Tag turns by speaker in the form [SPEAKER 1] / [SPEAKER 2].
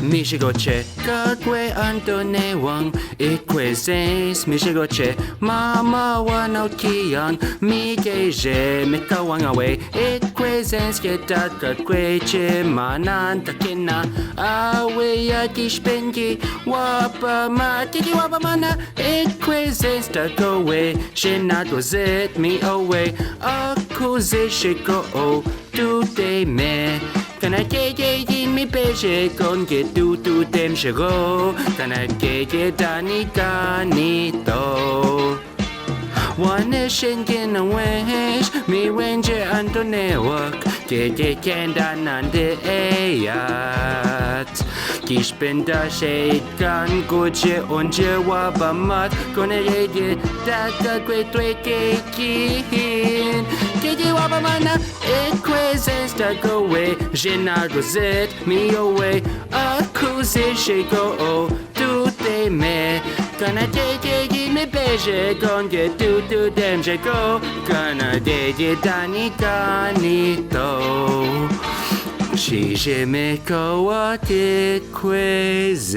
[SPEAKER 1] Michigoche, Gagwe Antone Wang, Equations, Michigoche, Mama Wanokian, Migeje, Mikawang away, Equations, Gagwe, Manan, Takina, Awe Yadishpengi, Wapa Matiki Wapamana, Equations, Takowe, Shinat was it, me away, Accusation go, today me. Kana keke mi peche con que tu tem chegou. Kana keke dani canito. One shinkin a wish mi wenje antone work. Keke kendan ande eyat. Ich bin da Sheikan Gucci und Wabamat. Kone yege daka kwetwe kekin. Kiki Wabamana, equations that go away. Jenard was it, me away. Accusation go, do they me? Gonna take it, me beige, gonna get to them, go. Gonna take it, Danny Ganito. She me go what equations.